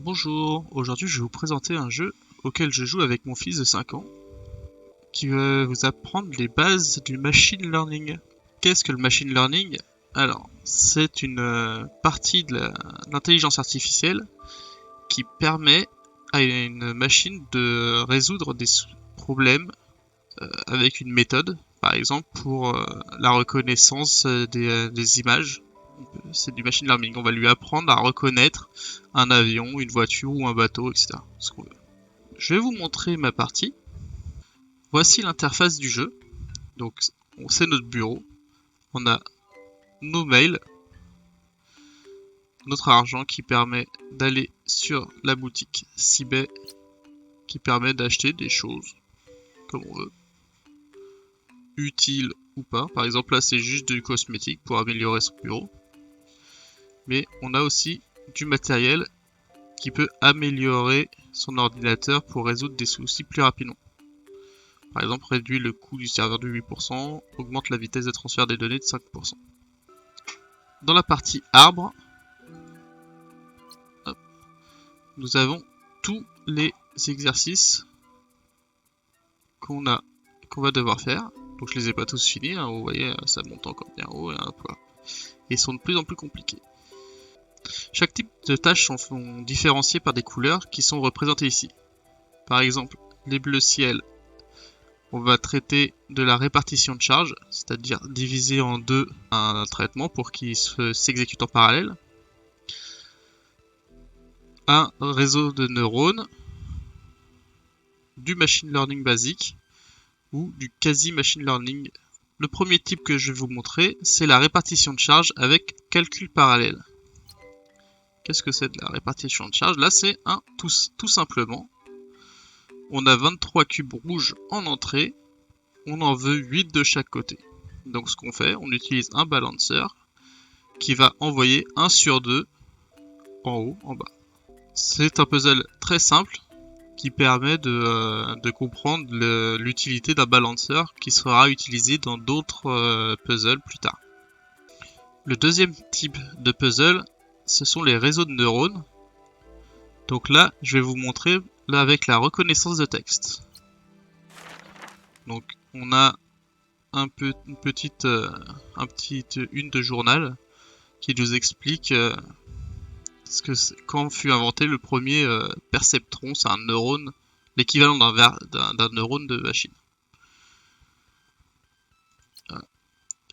Bonjour, aujourd'hui je vais vous présenter un jeu auquel je joue avec mon fils de 5 ans qui va vous apprendre les bases du machine learning. Qu'est-ce que le machine learning? Alors, c'est une partie de l'intelligence artificielle qui permet à une machine de résoudre des problèmes avec une méthode, par exemple pour la reconnaissance des images. C'est du machine learning. On va lui apprendre à reconnaître un avion, une voiture ou un bateau, etc. Ce qu'on veut. Je vais vous montrer ma partie. Voici l'interface du jeu. Donc, c'est notre bureau. On a nos mails, notre argent qui permet d'aller sur la boutique Cibet, qui permet d'acheter des choses comme on veut, utiles ou pas. Par exemple, là, c'est juste du cosmétique pour améliorer son bureau. Mais on a aussi du matériel qui peut améliorer son ordinateur pour résoudre des soucis plus rapidement. Par exemple, réduit le coût du serveur de 8%, augmente la vitesse de transfert des données de 5%. Dans la partie arbre, nous avons tous les exercices qu'on va devoir faire. Donc je les ai pas tous finis, hein, vous voyez, ça monte encore bien haut, et ils sont de plus en plus compliqués. Chaque type de tâches sont différenciées par des couleurs qui sont représentées ici. Par exemple, les bleus ciel, on va traiter de la répartition de charge, c'est-à-dire diviser en deux un traitement pour qu'il s'exécute en parallèle. Un réseau de neurones, du machine learning basique ou du quasi machine learning. Le premier type que je vais vous montrer, c'est la répartition de charge avec calcul parallèle. Qu'est-ce que c'est de la répartition de charge? Là, c'est tout simplement, on a 23 cubes rouges en entrée, on en veut 8 de chaque côté. Donc ce qu'on fait, on utilise un balancer qui va envoyer 1 sur 2 en haut, en bas. C'est un puzzle très simple qui permet de comprendre l'utilité d'un balancer qui sera utilisé dans d'autres puzzles plus tard. Le deuxième type de puzzle, ce sont les réseaux de neurones. Donc là, je vais vous montrer là avec la reconnaissance de texte. Donc on a une petite une de journal qui nous explique quand fut inventé le premier perceptron, c'est un neurone, l'équivalent d'un neurone de machine.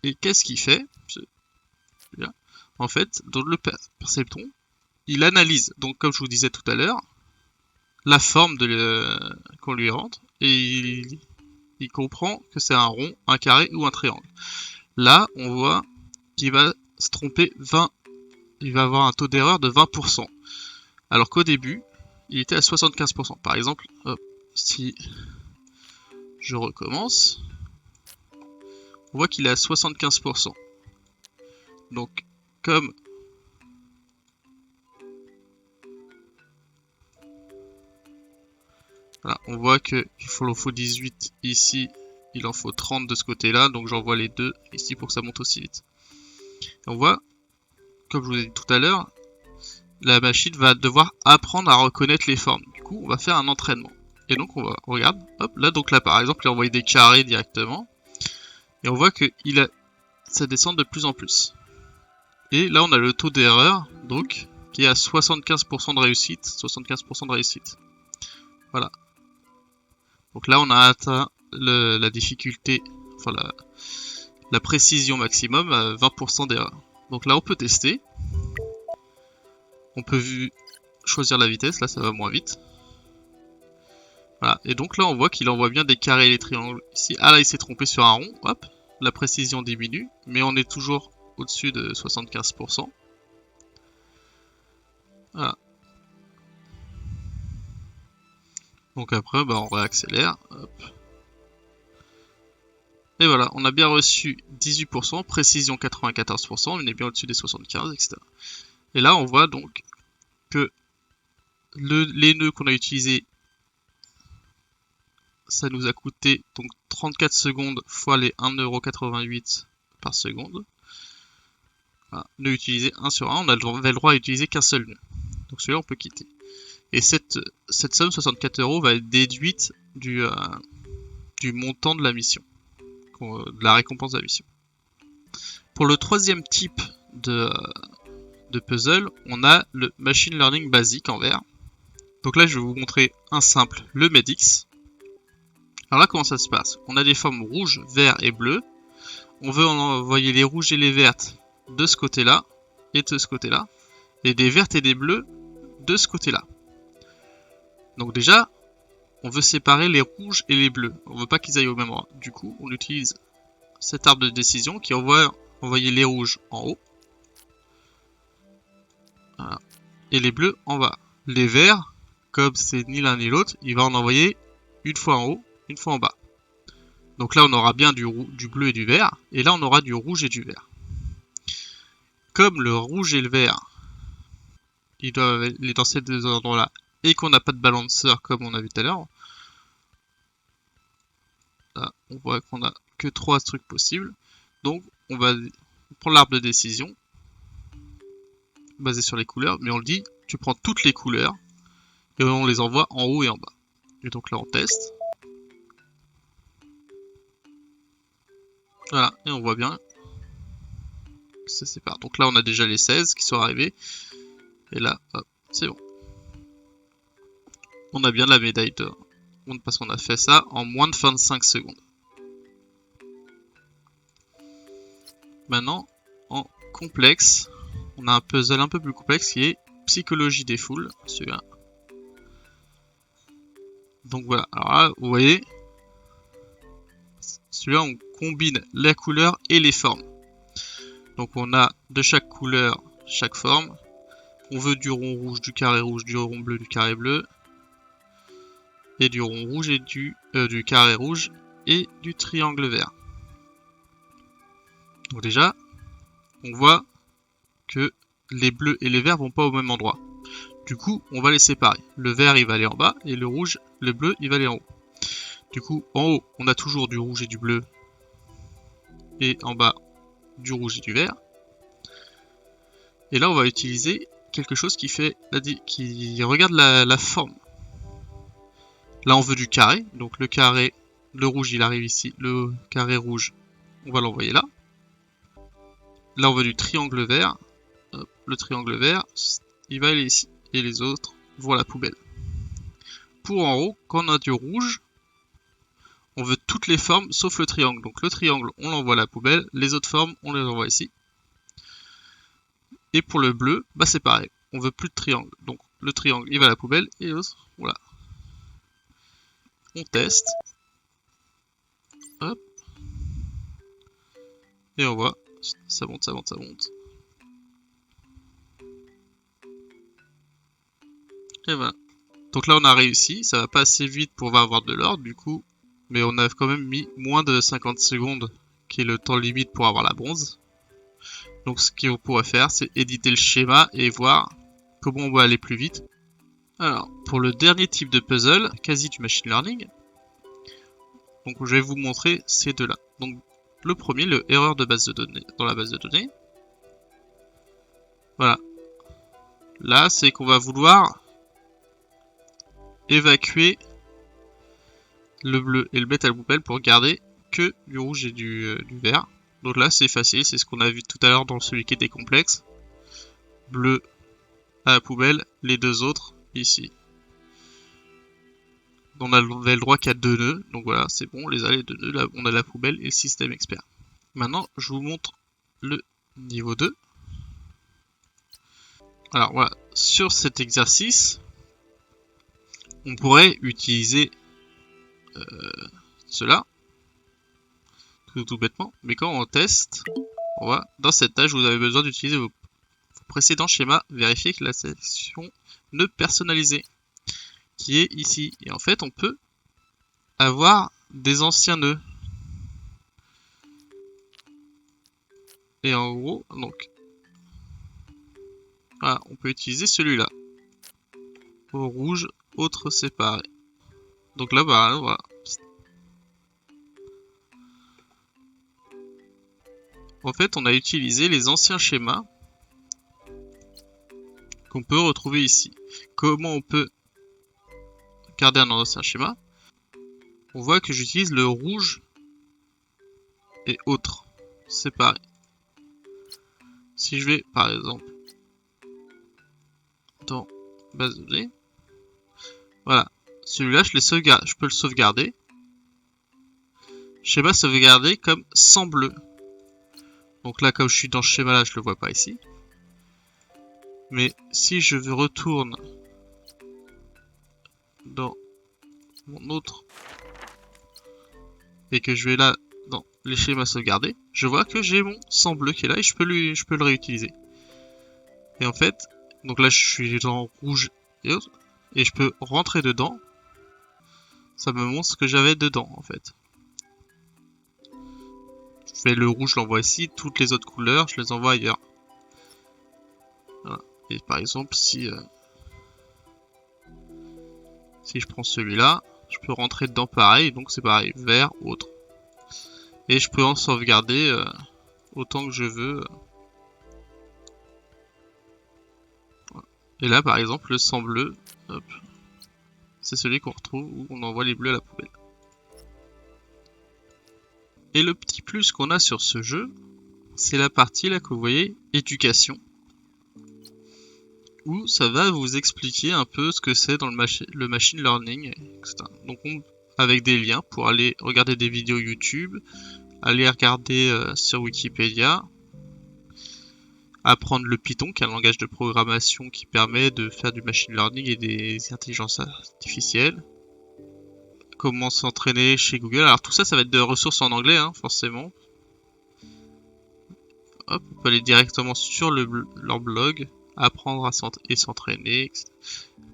Et qu'est-ce qu'il fait? En fait, dans le perceptron, il analyse, donc comme je vous disais tout à l'heure, la forme qu'on lui rentre, et il comprend que c'est un rond, un carré ou un triangle. Là, on voit qu'il va se tromper il va avoir un taux d'erreur de 20%. Alors qu'au début, il était à 75%. Par exemple, hop, si je recommence, on voit qu'il est à 75%. Donc, comme voilà, on voit qu'il en faut 18 ici, il en faut 30 de ce côté-là, donc j'envoie les deux ici pour que ça monte aussi vite. Et on voit, comme je vous ai dit tout à l'heure, la machine va devoir apprendre à reconnaître les formes. Du coup, on va faire un entraînement. Et donc, on regarde, hop, là par exemple, il a envoyé des carrés directement. Et on voit que ça descend de plus en plus. Et là, on a le taux d'erreur, donc, qui est à 75% de réussite. 75% de réussite. Voilà. Donc là, on a atteint la difficulté, enfin la précision maximum à 20% d'erreur. Donc là, on peut tester. On peut choisir la vitesse, là ça va moins vite. Voilà, et donc là on voit qu'il envoie bien des carrés et des triangles ici. Ah là il s'est trompé sur un rond, hop, la précision diminue, mais on est toujours au-dessus de 75%. Voilà. Donc après on réaccélère, hop. Et voilà, on a bien reçu 18%, précision 94%, on est bien au-dessus des 75, etc. Et là on voit donc que les nœuds qu'on a utilisés, ça nous a coûté donc 34 secondes fois les 1,88€ par seconde. Voilà. Nœud utilisé 1 sur 1, on avait le droit à utiliser qu'un seul nœud. Donc celui-là on peut quitter. Et cette somme 64 € va être déduite du montant de la mission, de la récompense de la mission. Pour le troisième type de puzzle, on a le machine learning basique en vert. Donc là je vais vous montrer un simple, le Medix. Alors là comment ça se passe? On a des formes rouge, vert et bleu. On veut envoyer les rouges et les vertes de ce côté-là et de ce côté-là, et des vertes et des bleues de ce côté-là. Donc déjà, on veut séparer les rouges et les bleus. On veut pas qu'ils aillent au même endroit. Du coup, on utilise cet arbre de décision qui envoie envoyer les rouges en haut. Voilà. Et les bleus en bas. Les verts, comme c'est ni l'un ni l'autre, il va en envoyer une fois en haut, une fois en bas. Donc là, on aura bien du bleu et du vert. Et là, on aura du rouge et du vert. Comme le rouge et le vert, ils doivent aller dans ces deux endroits-là, et qu'on n'a pas de balanceur comme on a vu tout à l'heure, là, on voit qu'on a que 3 trucs possibles. Donc, on va prendre l'arbre de décision, basé sur les couleurs, mais on le dit, tu prends toutes les couleurs, et on les envoie en haut et en bas. Et donc là, on teste. Voilà, et on voit bien que ça sépare. Donc là, on a déjà les 16 qui sont arrivés. Et là, hop, c'est bon. On a bien la médaille d'or. Parce qu'on a fait ça en moins de 25 secondes. Maintenant, en complexe, on a un puzzle un peu plus complexe qui est psychologie des foules, celui-là. Donc voilà, alors là, vous voyez, celui-là on combine la couleur et les formes. Donc on a de chaque couleur, chaque forme. On veut du rond rouge, du carré rouge, du rond bleu, du carré bleu. Et du rond rouge et du carré rouge et du triangle vert. Donc déjà, on voit que les bleus et les verts vont pas au même endroit. Du coup, on va les séparer. Le vert, il va aller en bas, et le rouge, le bleu, il va aller en haut. Du coup, en haut, on a toujours du rouge et du bleu, et en bas, du rouge et du vert. Et là, on va utiliser quelque chose qui regarde la forme. Là, on veut du carré, donc le carré, le rouge, il arrive ici, le carré rouge, on va l'envoyer là. Là, on veut du triangle vert. Hop, le triangle vert, il va aller ici. Et les autres vont à la poubelle. Pour en haut, quand on a du rouge, on veut toutes les formes sauf le triangle. Donc le triangle, on l'envoie à la poubelle. Les autres formes, on les envoie ici. Et pour le bleu, bah c'est pareil. On veut plus de triangle. Donc le triangle, il va à la poubelle. Et les autres, voilà. On teste. Hop. Et on voit, ça monte, ça monte, ça monte. Et voilà. Donc là on a réussi, ça va pas assez vite pour avoir de l'ordre du coup, mais on a quand même mis moins de 50 secondes qui est le temps limite pour avoir la bronze. Donc ce qu'on pourrait faire c'est éditer le schéma et voir comment on va aller plus vite. Alors pour le dernier type de puzzle, quasi du machine learning, donc je vais vous montrer ces deux là. Donc le premier, le erreur de base de données dans la base de données. Voilà. Là c'est qu'on va vouloir évacuer le bleu et le mettre à la poubelle pour garder que du rouge et du vert. Donc là c'est facile, c'est ce qu'on a vu tout à l'heure dans celui qui était complexe. Bleu à la poubelle, les deux autres ici. On avait le droit qu'à 2 nœuds, donc voilà c'est bon, on les a les 2 nœuds, là on a la poubelle et le système expert. Maintenant je vous montre le niveau 2. Alors voilà, sur cet exercice, on pourrait utiliser cela, tout bêtement, mais quand on teste, on voit, dans cette tâche, vous avez besoin d'utiliser vos précédents schémas, vérifier que la section nœud personnalisé, qui est ici. Et en fait, on peut avoir des anciens nœuds. Et en gros, donc, voilà, on peut utiliser celui-là. Au rouge, autre séparé. Donc là, bah, voilà. En fait, on a utilisé les anciens schémas qu'on peut retrouver ici. Comment on peut garder un ancien schéma? On voit que j'utilise le rouge et autres. C'est pareil. Si je vais par exemple dans base de données, voilà, celui-là je peux le sauvegarder. Schéma sauvegardé comme sans bleu. Donc là, comme je suis dans ce schéma là, je le vois pas ici. Mais si je retourne dans mon autre et que je vais là dans les schémas sauvegardés, je vois que j'ai mon sans bleu qui est là et je peux le réutiliser. Et en fait, donc là je suis dans rouge et autres, et je peux rentrer dedans. Ça me montre ce que j'avais dedans en fait. Je fais le rouge, je l'envoie ici, toutes les autres couleurs, je les envoie ailleurs. Voilà. Et par exemple, si je prends celui-là, je peux rentrer dedans pareil, donc c'est pareil, vert, autre. Et je peux en sauvegarder autant que je veux. Voilà. Et là, par exemple, le sang bleu, c'est celui qu'on retrouve où on envoie les bleus à la poubelle. Et le petit plus qu'on a sur ce jeu, c'est la partie là que vous voyez, éducation, où ça va vous expliquer un peu ce que c'est dans le machine learning, etc. Donc avec des liens pour aller regarder des vidéos YouTube, aller regarder sur Wikipédia, apprendre le Python, qui est un langage de programmation qui permet de faire du machine learning et des intelligences artificielles. Comment s'entraîner chez Google. Alors tout ça, ça va être de ressources en anglais, hein, forcément. Hop, on peut aller directement sur leur blog, apprendre à s'entraîner, etc.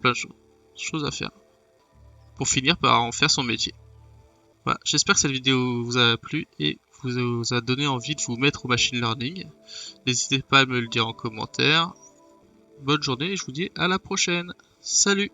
Plein de choses à faire. Pour finir par en faire son métier. Voilà, j'espère que cette vidéo vous a plu et vous a donné envie de vous mettre au machine learning. N'hésitez pas à me le dire en commentaire. Bonne journée et je vous dis à la prochaine. Salut!